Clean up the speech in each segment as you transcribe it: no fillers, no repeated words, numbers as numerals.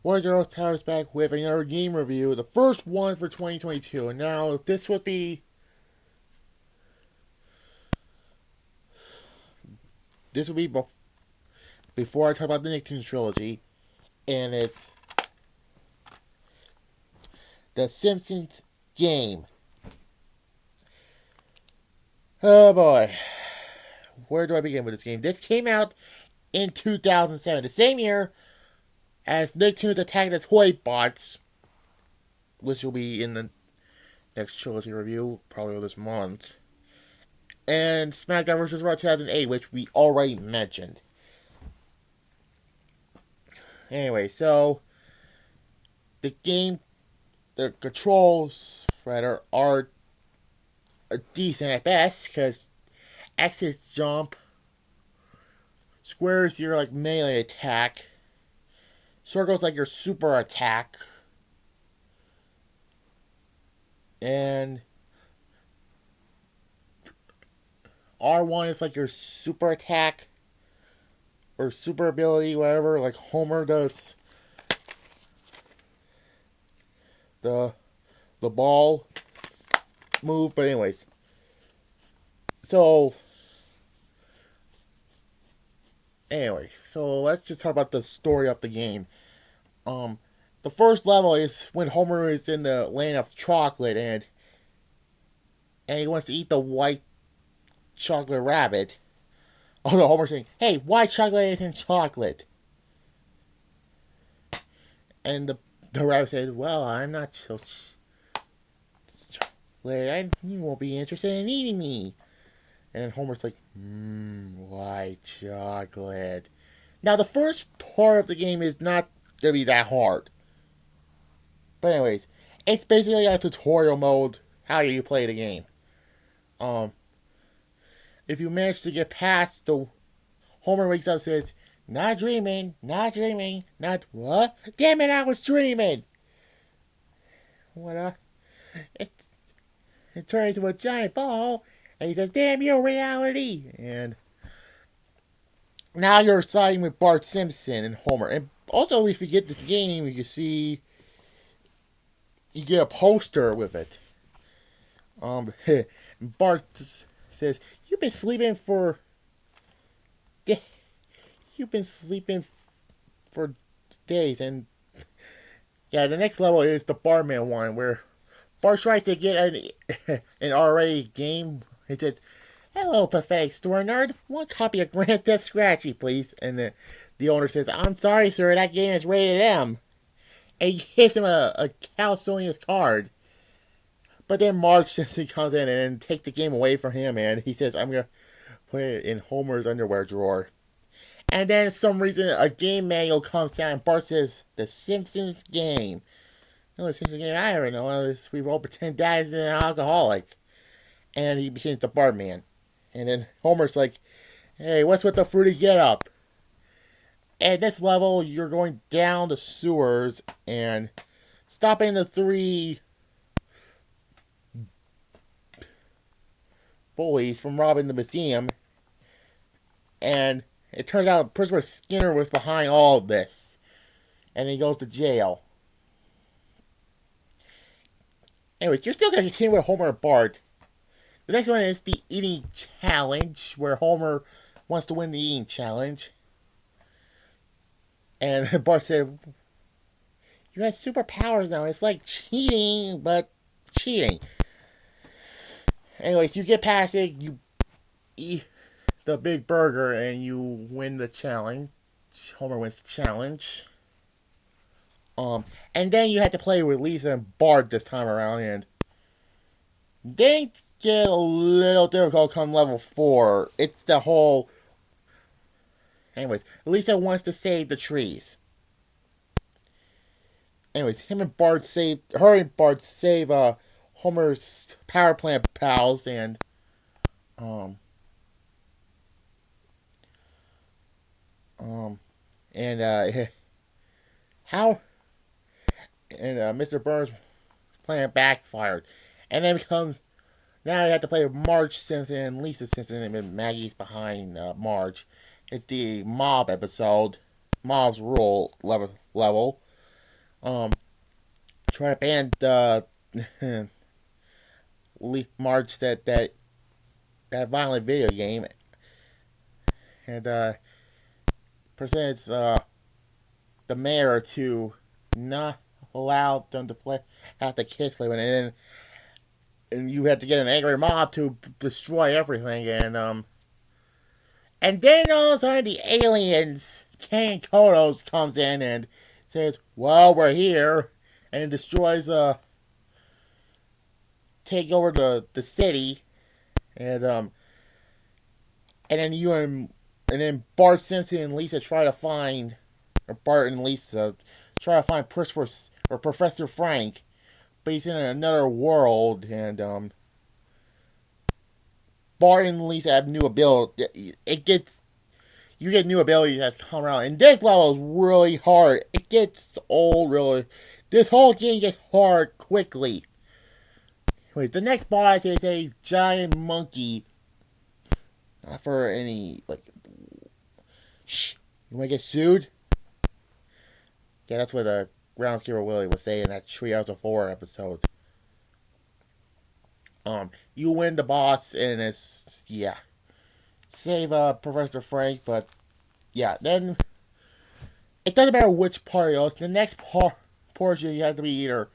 Boys Girls Towers back with another game review, the first one for 2022. And now this will be before I talk about the Nicktoons Trilogy, and it's the Simpsons game. Oh boy, where do I begin with this game? This came out in 2007, the same year as Nicktoons Attack the Toy Bots, which will be in the next trilogy review, probably this month, and SmackDown vs. Raw 2008, which we already mentioned. Anyway, so the game, the controls rather are decent at best because X is jump, squares your like melee attack, circles like your super attack, and R1 is like your super attack or super ability, whatever. Like Homer does the ball move, but anyways. So let's just talk about the story of the game. The first level is when Homer is in the land of chocolate and he wants to eat the white chocolate rabbit. Although Homer's saying, "Hey, white chocolate isn't chocolate," and the rabbit says, "Well, I'm not so chocolate. You won't be interested in eating me." And then Homer's like, white chocolate. Now, the first part of the game is not going to be that hard. But anyways, it's basically a tutorial mode, how you play the game. Um, if you manage to get past the... Homer wakes up and says, not dreaming, not what? Damn it, I was dreaming! What it turned into a giant ball, and he says, damn your reality! And now you're siding with Bart Simpson and Homer. And also, if you get this game, you can see you get a poster with it. Bart says, "You've been sleeping for days." And yeah, the next level is the Barman one, where Bart tries to get an RA game. He says, "Hello, pathetic store nerd. One copy of Grand Theft Scratchy, please." And the owner says, "I'm sorry, sir. That game is rated M." And he gives him a calculated card. But then Marge Simpson comes in and takes the game away from him, and he says, "I'm going to put it in Homer's underwear drawer." And then, for some reason, a game manual comes down, and Bart says, "The Simpsons game." No, the Simpsons game I ever know is we all pretend Dad is an alcoholic. And he becomes the barman. And then Homer's like, "Hey, what's with the fruity get up?" At this level, you're going down the sewers and stopping the three bullies from robbing the museum. And it turns out Principal Skinner was behind all of this. And he goes to jail. Anyways, you're still going to continue with Homer and Bart. The next one is the eating challenge, where Homer wants to win the eating challenge. And Bart said, "You have superpowers now. It's like cheating, but cheating." Anyways, you get past it, you eat the big burger, and you win the challenge. Homer wins the challenge. And then you have to play with Lisa and Bart this time around, and they get a little difficult come level 4. It's the whole... Anyways, Lisa wants to save the trees. Anyways, her and Bart save Homer's power plant pals, and um and how Mr. Burns' plan backfired, and then becomes now you have to play with Marge Simpson and Lisa Simpson, and Maggie's behind Marge. It's the mob episode, Mob's Rule level. um try to ban the March that violent video game, and presents the mayor to not allow them to play have the kids play with it, and you had to get an angry mob to destroy everything, and then all of a sudden the aliens, King Kodos, comes in and says, "Well, we're here," and destroys take over the city, and and then Bart Simpson and Lisa try to find, or Bart and Lisa try to find Professor Frank, but he's in another world, and Bart and Lisa have new ability. You get new abilities that come around, and this level is really hard. It gets old really. This whole game gets hard quickly. Anyways, the next boss is a giant monkey. Not for any shh. You wanna get sued? Yeah, that's what the Groundskeeper Willie was saying in that Treehouse of Horror episode. You win the boss, and it's save Professor Frank, but yeah, then it doesn't matter which part it goes. The next portion you have to be either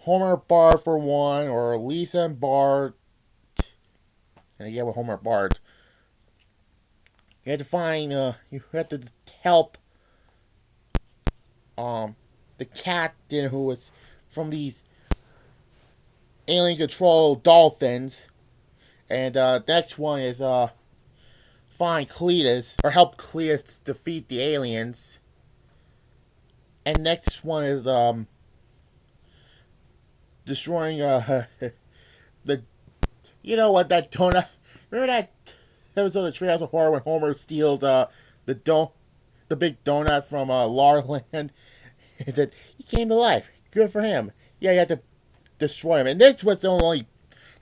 Homer Bart for one, or Lisa and Bart, and again with Homer Bart. You have to find you have to help the captain who was from these alien controlled dolphins, and next one is find Cletus, or help Cletus defeat the aliens. And next one is destroying the, you know what, that donut. Remember that episode of Treehouse of Horror when Homer steals the big donut from La La Land? He said he came to life. Good for him. Yeah, you had to destroy him. And this was the only.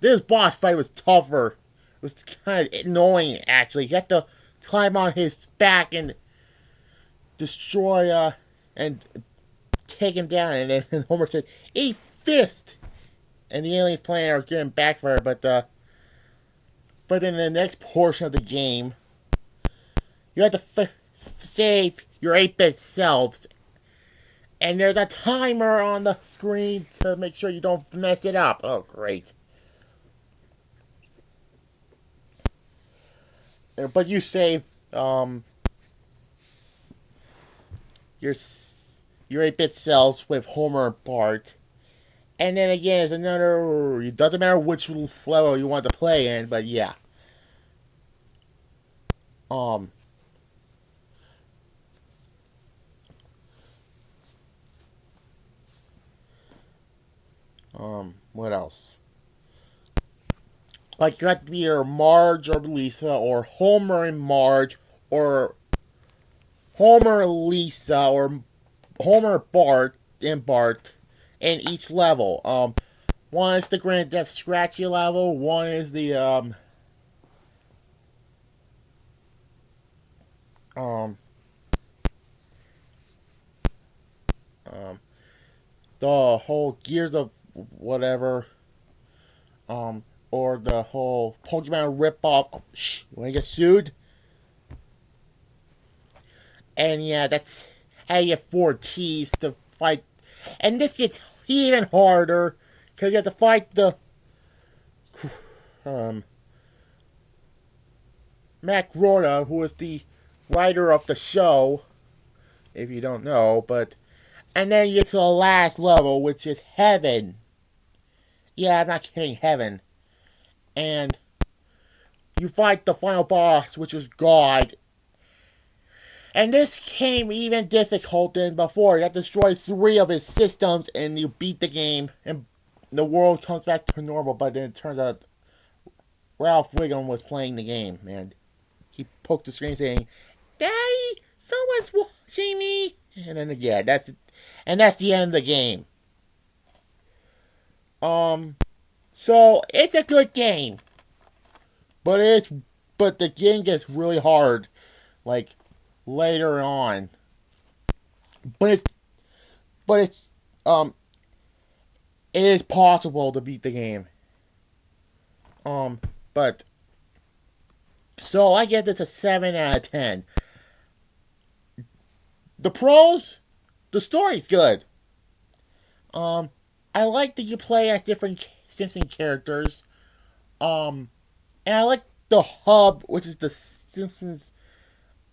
This boss fight was tougher. It was kind of annoying, actually. You had to climb on his back and destroy and take him down. And then Homer said, "A fist!" And the aliens playing are getting backfired. But in the next portion of the game, you have to save your 8-bit selves. And there's a timer on the screen to make sure you don't mess it up. Oh, great. But you save your 8-bit selves with Homer and Bart. And then again, it's another. It doesn't matter which level you want to play in, but yeah. What else? Like, you have to be either Marge or Lisa, or Homer and Marge, or Homer, Lisa, or Homer, Bart, and Bart in each level. One is the Grand Theft Scratchy level, one is the the whole Gears of whatever, or the whole Pokemon ripoff. Oh, shh, you wanna get sued? And yeah, that's how you get 4 keys to fight. And this gets even harder, because you have to fight the Matt Groening, who is the writer of the show, if you don't know, and then you get to the last level, which is Heaven. Yeah, I'm not kidding, Heaven. And you fight the final boss, which is God. And this came even difficult than before. You have to destroy 3 of his systems, and you beat the game, and the world comes back to normal. But then it turns out Ralph Wiggum was playing the game, and he poked the screen saying, "Daddy, someone's watching me." And then again, that's the end of the game. So it's a good game, but the game gets really hard, like later on. But but it is possible to beat the game. But so I give this a 7 out of 10. The pros, the story's good. I like that you play as different Simpson characters. And I like the hub, which is the Simpsons,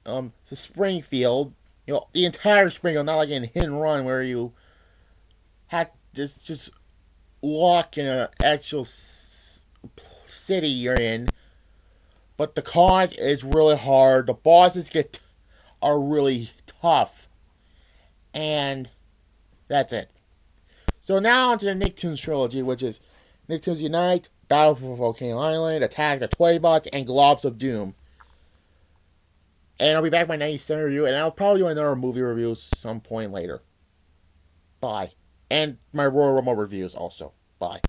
the Springfield. The entire Springfield, not like in Hit and Run where you had this just lock in an actual city you're in. But the cons is really hard. The bosses are really tough, and that's it. So now onto the Nicktoons Trilogy, which is Nicktoons Unite, Battle for Volcano Island, Attack the Toy Bots, and Globs of Doom. And I'll be back with my 97 review, and I'll probably do another movie review some point later. Bye. And my Royal Rumble reviews also. Bye.